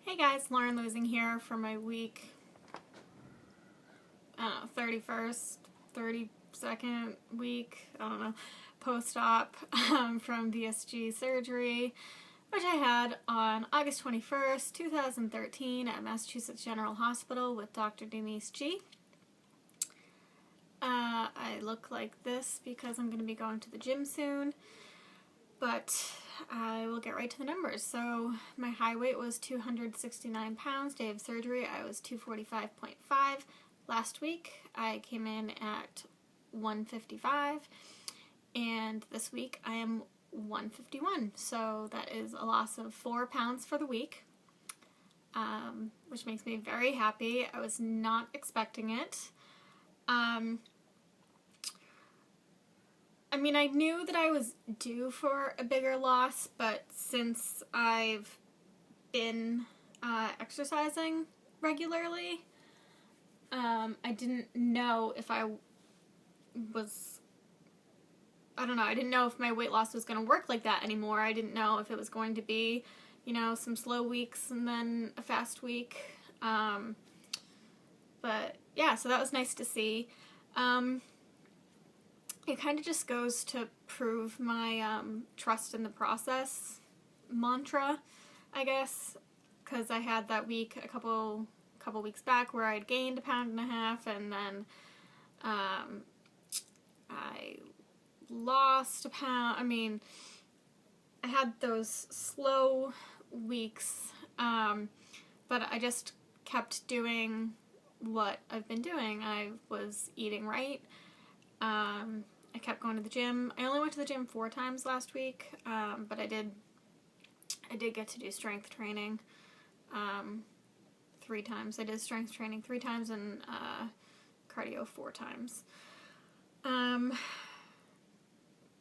Hey guys, Lauren Losing here for my week, 31st, 32nd week, I don't know, post-op from VSG surgery, which I had on August 21st, 2013 at Massachusetts General Hospital with Dr. Denise G. I look like this because I'm going to be going to the gym soon, but I will get right to the numbers. So my high weight was 269 pounds. Day of surgery, I was 245.5. Last week, I came in at 155. And this week, I am 151. So that is a loss of 4 pounds for the week, which makes me very happy. I was not expecting it. I mean, I knew that I was due for a bigger loss, but since I've been exercising regularly, I didn't know if I don't know, I didn't know if my weight loss was going to work like that anymore. I didn't know if it was going to be, you know, some slow weeks and then a fast week. But yeah, so that was nice to see. It kind of just goes to prove my trust in the process mantra, I guess, because I had that week a couple weeks back where I'd gained 1.5 pounds, and then I lost a pound. I mean, I had those slow weeks, but I just kept doing what I've been doing. I was eating right. I kept going to the gym. I only went to the gym 4 times last week, but I did get to do strength training 3 times. I did strength training 3 times and cardio 4 times.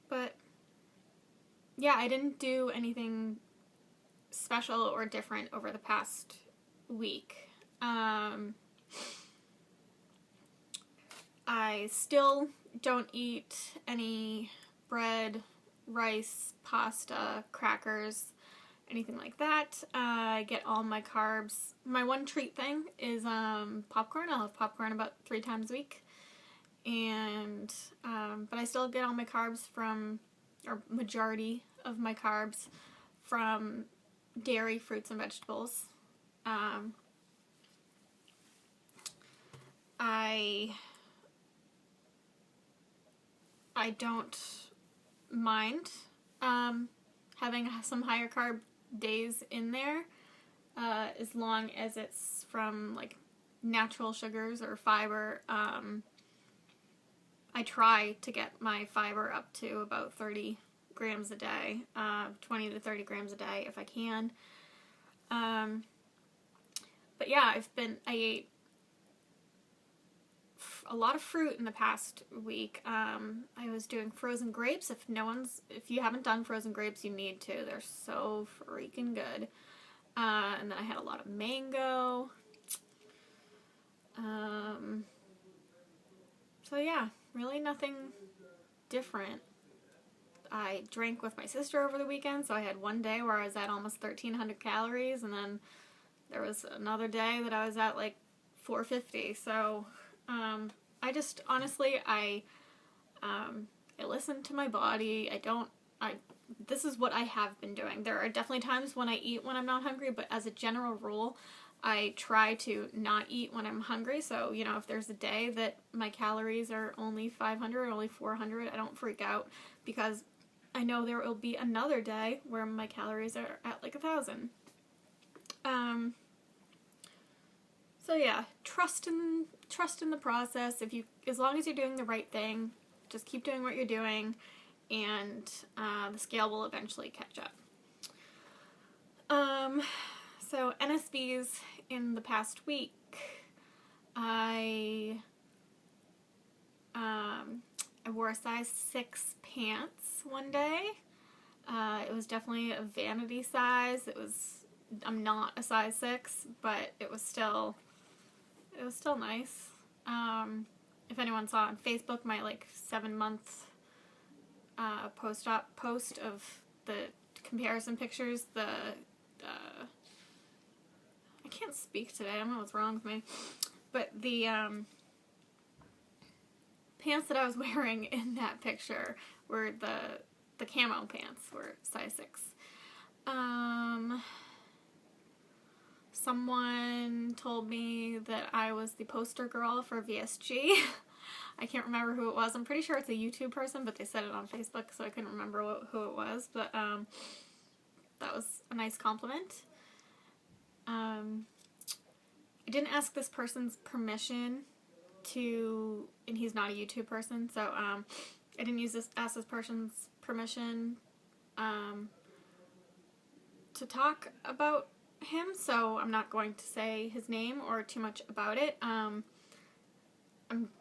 But yeah, I didn't do anything special or different over the past week. I still don't eat any bread, rice, pasta, crackers, anything like that. I get all my carbs. My one treat thing is popcorn. I'll have popcorn about 3 times a week. And but I still get all my carbs from, or majority of my carbs from dairy, fruits, and vegetables. I don't mind having some higher carb days in there, as long as it's from like natural sugars or fiber. I try to get my fiber up to about 30 grams a day, 20 to 30 grams a day if I can. But yeah, I ate a lot of fruit in the past week. I was doing frozen grapes. If you haven't done frozen grapes, you need to. They're so freaking good. And then I had a lot of mango. So yeah, really nothing different. I drank with my sister over the weekend, so I had one day where I was at almost 1,300 calories, and then there was another day that I was at like 450. So I just, honestly, I listen to my body. This is what I have been doing. There are definitely times when I eat when I'm not hungry, but as a general rule, I try to not eat when I'm hungry. So, you know, if there's a day that my calories are only 500 or only 400, I don't freak out, because I know there will be another day where my calories are at like 1,000. So yeah, trust in the process. As long as you're doing the right thing, just keep doing what you're doing, and the scale will eventually catch up. So NSVs in the past week, I wore a size 6 pants one day. It was definitely a vanity size. I'm not a size 6, but it was still nice. If anyone saw on Facebook my like 7-month post-op post of the comparison pictures, the can't speak today. I don't know what's wrong with me. But the pants that I was wearing in that picture were the camo pants, were size 6. Someone told me that I was the poster girl for VSG. I can't remember who it was. I'm pretty sure it's a YouTube person, but they said it on Facebook, so I couldn't remember who it was. But that was a nice compliment. I didn't ask this person's permission to, and he's not a YouTube person, so I didn't ask this person's permission to talk about him, so I'm not going to say his name or too much about it. I'm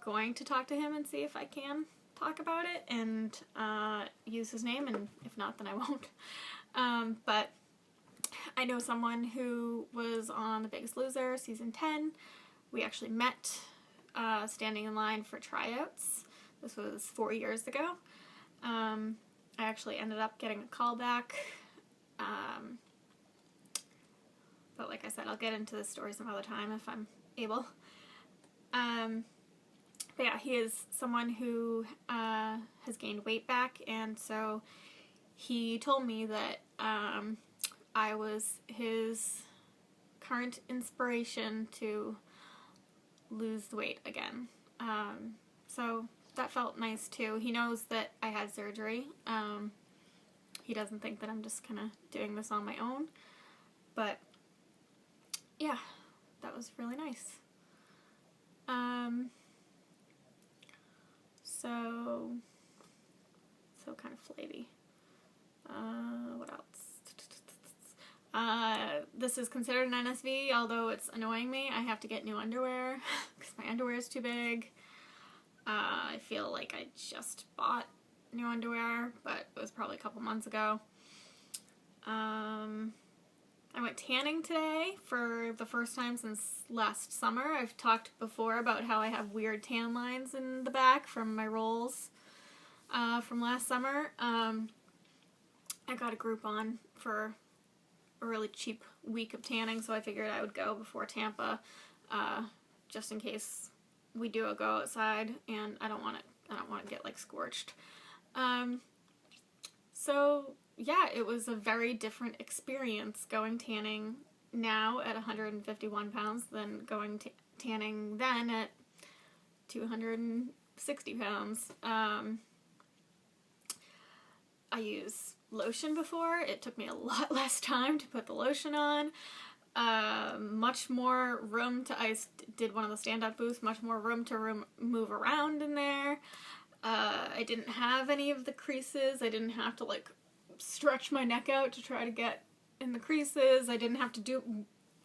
going to talk to him and see if I can talk about it and use his name, and if not, then I won't. But I know someone who was on The Biggest Loser, season 10. We actually met standing in line for tryouts. This was 4 years ago. I actually ended up getting a call back. But like I said, I'll get into this story some other time if I'm able. But yeah, he is someone who has gained weight back, and so he told me that I was his current inspiration to lose the weight again. So that felt nice too. He knows that I had surgery. He doesn't think that I'm just kind of doing this on my own. But yeah, that was really nice. So kind of flavy. What else? This is considered an NSV, although it's annoying me. I have to get new underwear because my underwear is too big. I feel like I just bought new underwear, but it was probably a couple months ago. I went tanning today for the first time since last summer. I've talked before about how I have weird tan lines in the back from my rolls from last summer. I got a Groupon for a really cheap week of tanning, so I figured I would go before Tampa, just in case we do a go outside, and I don't want to get like scorched. So yeah, it was a very different experience going tanning now at 151 pounds than going tanning then at 260 pounds. I use lotion before. It took me a lot less time to put the lotion on. Much more room to, I did one of the stand-up booths, much more room to move around in there. I didn't have any of the creases. I didn't have to like stretch my neck out to try to get in the creases. I didn't have to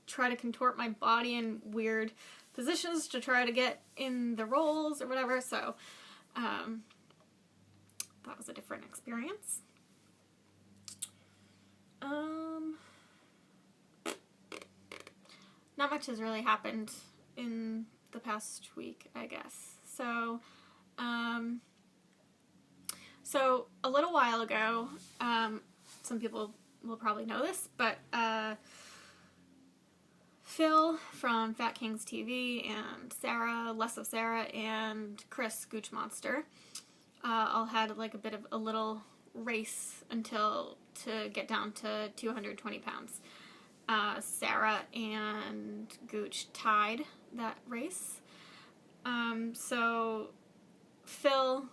try to contort my body in weird positions to try to get in the rolls or whatever. So that was a different experience. Not much has really happened in the past week, I guess. So so a little while ago, some people will probably know this, but Phil from Fat Kings TV and Sarah, Less of Sarah, and Chris Gooch Monster all had like a little race to get down to 220 pounds. Sarah and Gooch tied that race. So Phil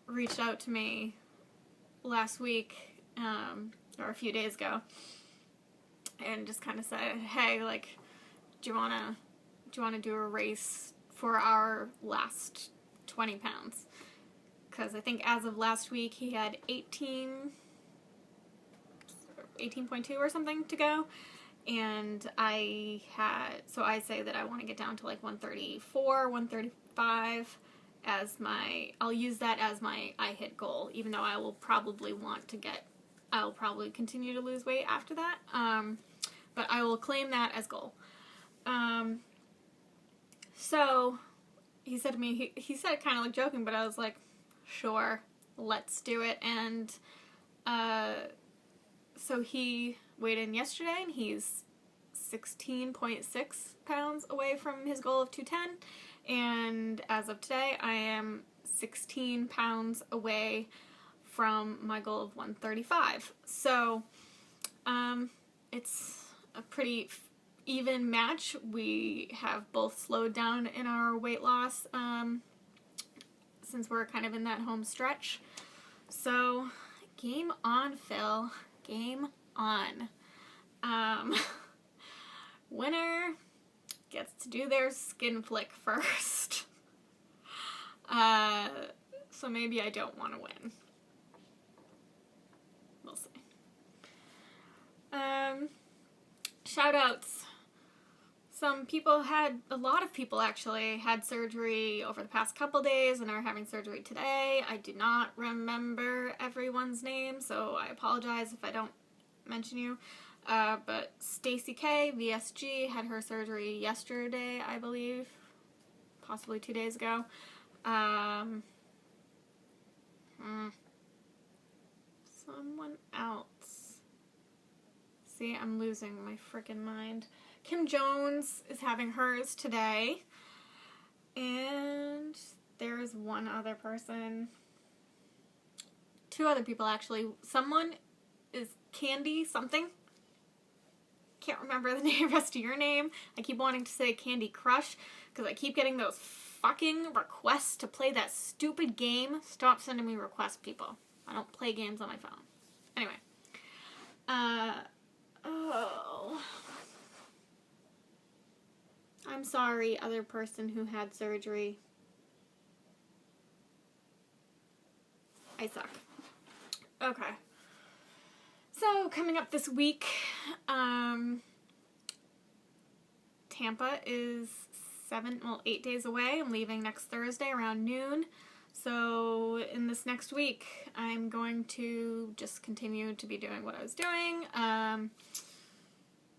reached out to me last week, or a few days ago, and just kind of said, hey, like, do you wanna do a race for our last 20 pounds? Because I think as of last week he had 18.2 or something to go, and so I say that I want to get down to like 134, 135 as I'll use that as my I hit goal, even though I'll probably continue to lose weight after that, but I will claim that as goal. So he said to me, he said it kind of like joking, but I was like, sure, let's do it. And so he weighed in yesterday, and he's 16.6 pounds away from his goal of 210, and as of today, I am 16 pounds away from my goal of 135. So, it's a pretty even match. We have both slowed down in our weight loss, since we're kind of in that home stretch. So, game on, Phil. Game on. Winner gets to do their skin flick first. So maybe I don't want to win. We'll see. Shout outs. A lot of people actually had surgery over the past couple days and are having surgery today. I do not remember everyone's name, so I apologize if I don't mention you. But Stacy K, VSG, had her surgery yesterday, I believe. Possibly 2 days ago. Someone else. See, I'm losing my freaking mind. Kim Jones is having hers today. And there's one other person. 2 other people, actually. Someone is Candy something. Can't remember the rest of your name. I keep wanting to say Candy Crush because I keep getting those fucking requests to play that stupid game. Stop sending me requests, people. I don't play games on my phone. Anyway. I'm sorry, other person who had surgery. I suck. Okay. So, coming up this week, Tampa is 8 days away. I'm leaving next Thursday around noon. So, in this next week, I'm going to just continue to be doing what I was doing.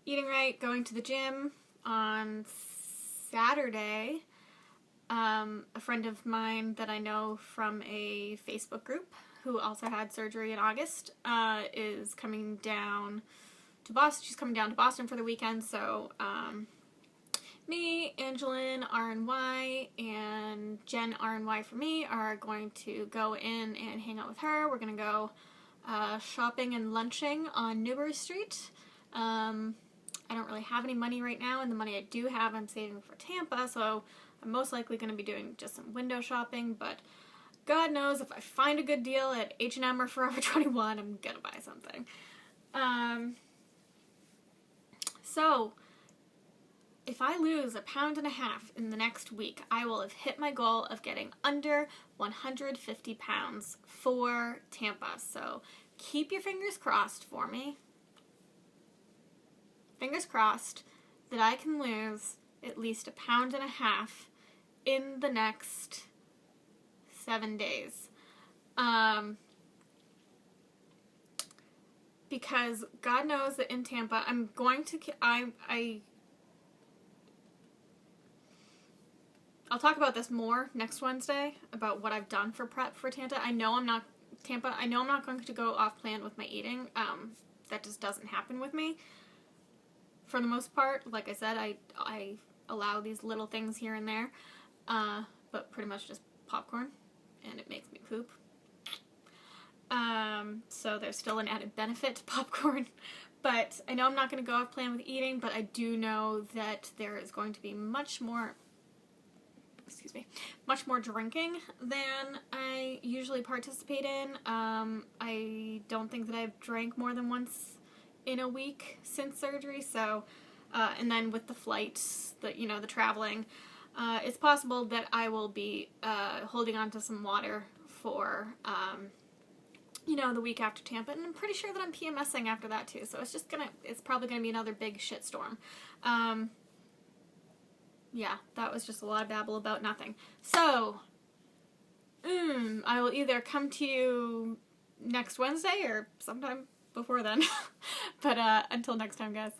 Eating right, going to the gym. On Saturday, a friend of mine that I know from a Facebook group who also had surgery in August, is coming down to Boston. She's coming down to Boston for the weekend, so, me, Angeline, RNY, and Jen, RNY for me, are going to go in and hang out with her. We're going to go, shopping and lunching on Newbury Street. I don't really have any money right now, and the money I do have I'm saving for Tampa, so I'm most likely going to be doing just some window shopping, but God knows if I find a good deal at H&M or Forever 21, I'm gonna buy something. So, if I lose 1.5 pounds in the next week, I will have hit my goal of getting under 150 pounds for Tampa. So, keep your fingers crossed for me. Fingers crossed that I can lose at least 1.5 pounds in the next 7 days. Because God knows that in Tampa, I'm going to, I'll talk about this more next Wednesday, about what I've done for prep for Tampa. I know I'm not going to go off plan with my eating. That just doesn't happen with me. For the most part, like I said, I allow these little things here and there, but pretty much just popcorn, and it makes me poop. So there's still an added benefit to popcorn, but I know I'm not going to go off plan with eating, but I do know that there is going to be much more drinking than I usually participate in. I don't think that I've drank more than once in a week since surgery, so, and then with the flights, the traveling, it's possible that I will be, holding on to some water for, the week after Tampa, and I'm pretty sure that I'm PMSing after that too, so it's probably gonna be another big shitstorm. Yeah, that was just a lot of babble about nothing. So, I will either come to you next Wednesday or sometime before then. But until next time, guys.